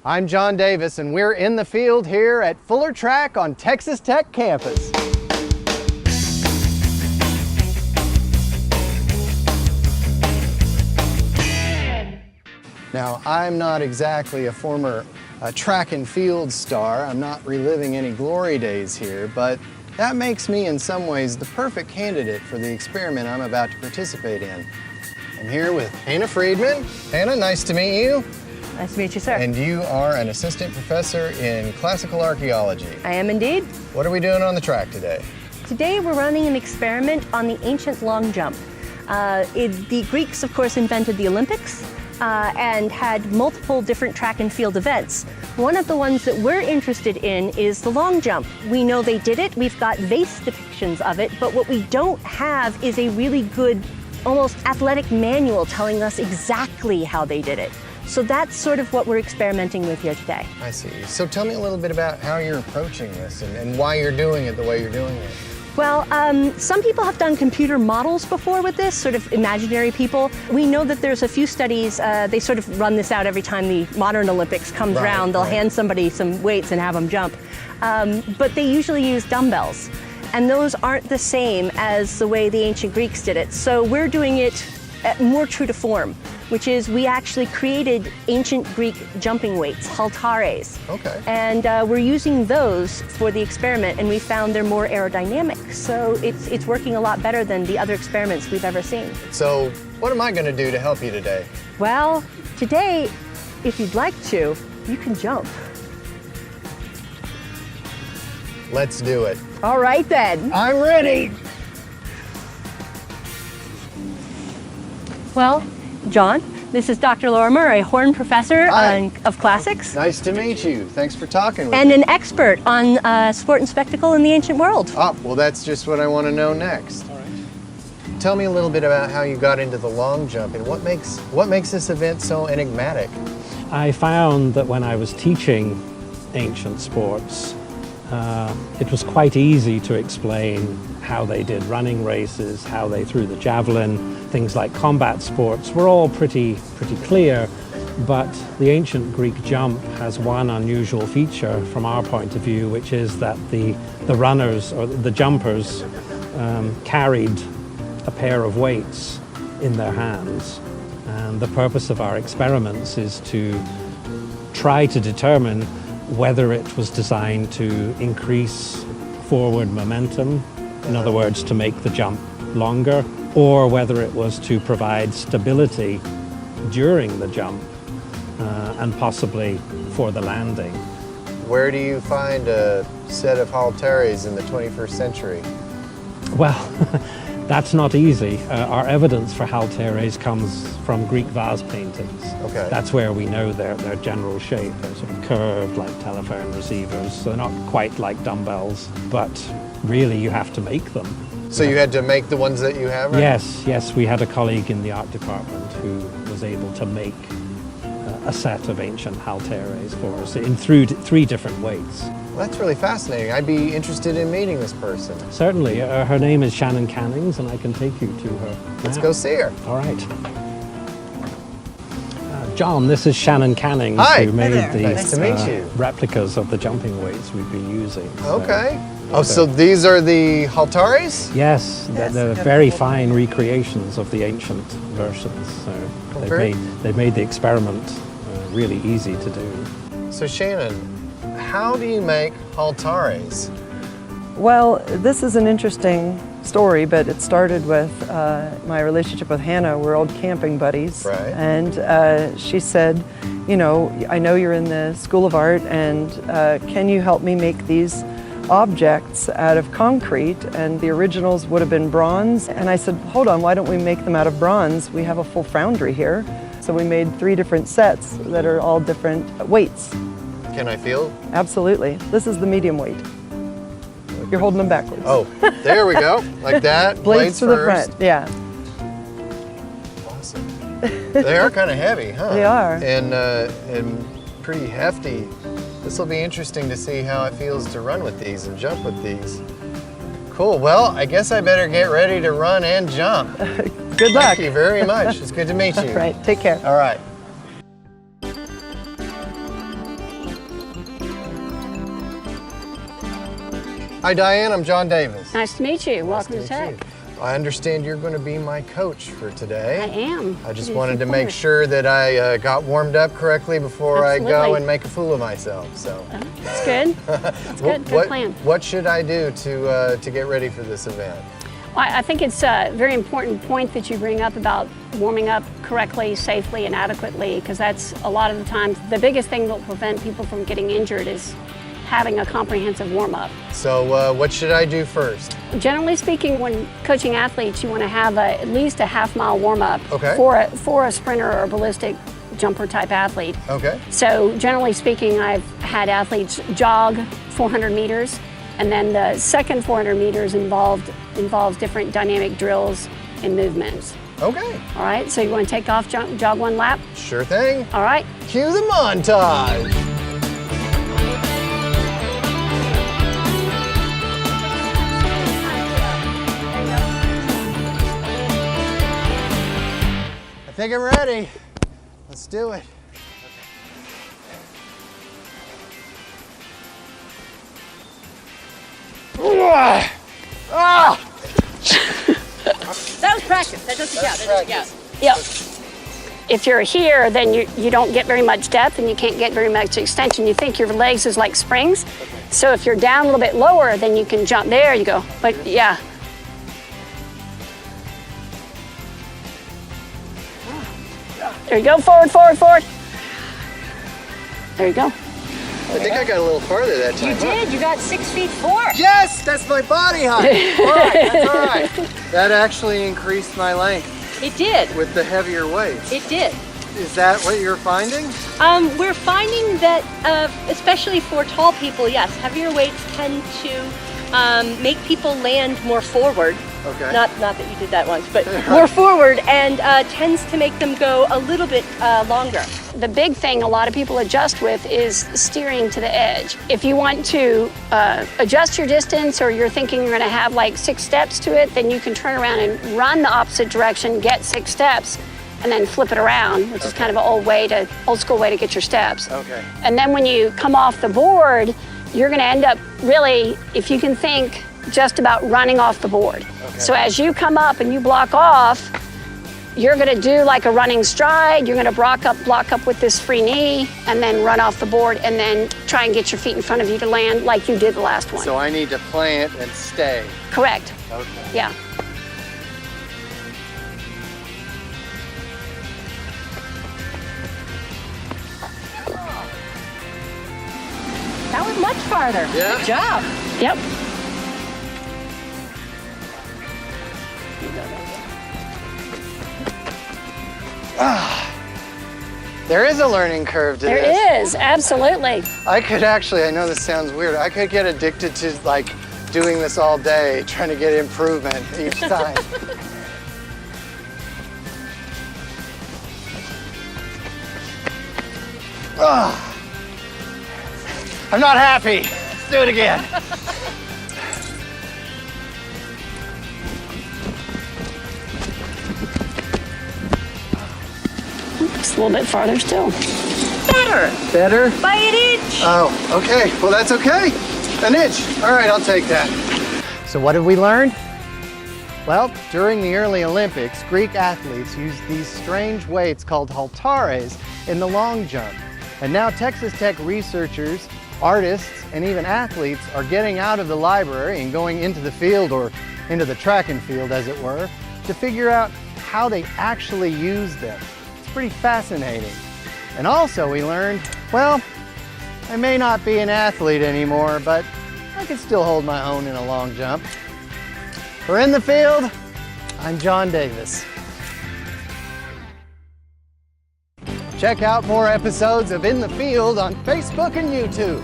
I'm John Davis, and we're in the field here at Fuller Track on Texas Tech campus. Now, I'm not exactly a former track and field star. I'm not reliving any glory days here, but that makes me in some ways the perfect candidate for the experiment I'm about to participate in. I'm here with Hannah Friedman. Hannah, nice to meet you. Nice to meet you, sir. And you are an assistant professor in classical archaeology. I am indeed. What are we doing on the track today? Today we're running an experiment on the ancient long jump. The Greeks, of course, invented the Olympics and had multiple different track and field events. One of the ones that we're interested in is the long jump. We know they did it. We've got vase depictions of it, but what we don't have is a really good, almost athletic manual telling us exactly how they did it. So that's sort of what we're experimenting with here today. I see. So tell me a little bit about how you're approaching this and why you're doing it the way you're doing it. Well, some people have done computer models before with this, sort of imaginary people. We know that there's a few studies, they sort of run this out every time the modern Olympics comes around. They'll hand somebody some weights and have them jump. But they usually use dumbbells. And those aren't the same as the way the ancient Greeks did it. So we're doing it more true to form, which is we actually created ancient Greek jumping weights, halteres. Okay. And we're using those for the experiment, and we found they're more aerodynamic. So it's working a lot better than the other experiments we've ever seen. So what am I going to do to help you today? Well, today, if you'd like to, you can jump. Let's do it. All right then. I'm ready. Well, John, this is Dr. Larmour, a Horn professor of classics. Nice to meet you. Thanks for talking with me. And an expert on sport and spectacle in the ancient world. Oh, well, that's just what I want to know next. All right. Tell me a little bit about how you got into the long jump and what makes this event so enigmatic. I found that when I was teaching ancient sports, it was quite easy to explain how they did running races, how they threw the javelin, things like combat sports were all pretty clear, but the ancient Greek jump has one unusual feature from our point of view, which is that the runners or the jumpers carried a pair of weights in their hands. And the purpose of our experiments is to try to determine whether it was designed to increase forward momentum, in other words, to make the jump longer, or whether it was to provide stability during the jump and possibly for the landing. Where do you find a set of halteres in the 21st century? Well, that's not easy. Our evidence for halteres comes from Greek vase paintings. Okay. That's where we know their general shape. They're sort of curved like telephone receivers. So they're not quite like dumbbells, but really you have to make them. So you had to make the ones that you have? Right? Yes. We had a colleague in the art department who was able to make a set of ancient halteres for us in three different weights. Well, that's really fascinating. I'd be interested in meeting this person. Certainly. Her name is Shannon Cannings, and I can take you to her. Let's go see her. All right. John, this is Shannon Cannings, Hi. who made these Nice to meet you. replicas of the jumping weights we've been using. Okay. So these are the halteres? Yes, they're very fine recreations of the ancient versions. So they've made the experiment really easy to do. So Shannon, how do you make halteres? Well, this is an interesting story, but it started with my relationship with Hannah. We're old camping buddies. Right. And she said, you know, I know you're in the School of Art, and can you help me make these objects out of concrete? And the originals would have been bronze. And I said, hold on, why don't we make them out of bronze? We have a full foundry here. So we made 3 different sets that are all different weights. Can I feel? Absolutely. This is the medium weight. You're holding them backwards. Oh, there we go. Like that. Blades to the first. front, yeah. Awesome. They are kind of heavy, huh? They are. And pretty hefty. This will be interesting to see how it feels to run with these and jump with these. Cool. Well, I guess I better get ready to run and jump. Good luck. Thank you very much. It's good to meet you. All right, take care. All right. Hi, Diane. I'm John Davis. Nice to meet you. Welcome to Tech. I understand you're going to be my coach for today. I am. I just wanted to make sure that I got warmed up correctly before I go and make a fool of myself. So that's good. That's good. Good plan. What should I do to get ready for this event? Well, I think it's a very important point that you bring up about warming up correctly, safely, and adequately, because that's a lot of the times the biggest thing that will prevent people from getting injured is having a comprehensive warm-up. So what should I do first? Generally speaking, when coaching athletes, you want to have at least a half-mile warm-up for a sprinter or a ballistic jumper type athlete. Okay. So generally speaking, I've had athletes jog 400 meters, and then the second 400 meters involves different dynamic drills and movements. Okay. All right, so you want to take off, jog one lap? Sure thing. All right. Cue the montage. I think I'm ready. Let's do it. That was practice. That doesn't count. That doesn't count. Yep. If you're here, then you don't get very much depth and you can't get very much extension. You think your legs is like springs. So if you're down a little bit lower, then you can jump. There you go. But yeah. There you go, forward, forward, forward. There you go. I think I got a little farther that time. You did. You got 6'4". Yes, that's my body height. All right, that's all right. That actually increased my length. It did. With the heavier weights. It did. Is that what you're finding? We're finding that, especially for tall people, yes, heavier weights tend to make people land more forward. Okay. Not that you did that once, but more forward, and tends to make them go a little bit longer. The big thing a lot of people adjust with is steering to the edge. If you want to adjust your distance, or you're thinking you're going to have like 6 steps to it, then you can turn around and run the opposite direction, get 6 steps, and then flip it around, which is kind of an old school way to get your steps. Okay. And then when you come off the board, you're going to end up really, if you can think, just about running off the board. Okay. So as you come up and you block off, you're going to do like a running stride. You're going to block up with this free knee, and then run off the board, and then try and get your feet in front of you to land like you did the last one. So I need to plant and stay. Correct. Okay. Yeah. That was much farther. Yeah. Good job. Yep. There is a learning curve to this. There is, absolutely. I could actually, I know this sounds weird, I could get addicted to like doing this all day, trying to get improvement each time. I'm not happy. Let's do it again. Just a little bit farther still. Better. Better? By an inch. Oh, okay. Well, that's okay. An inch. All right, I'll take that. So what have we learned? Well, during the early Olympics, Greek athletes used these strange weights called halteres in the long jump. And now Texas Tech researchers, artists, and even athletes are getting out of the library and going into the field, or into the track and field as it were, to figure out how they actually use them. It's pretty fascinating. And also we learned, well, I may not be an athlete anymore, but I can still hold my own in a long jump. For In the Field, I'm John Davis. Check out more episodes of In the Field on Facebook and YouTube.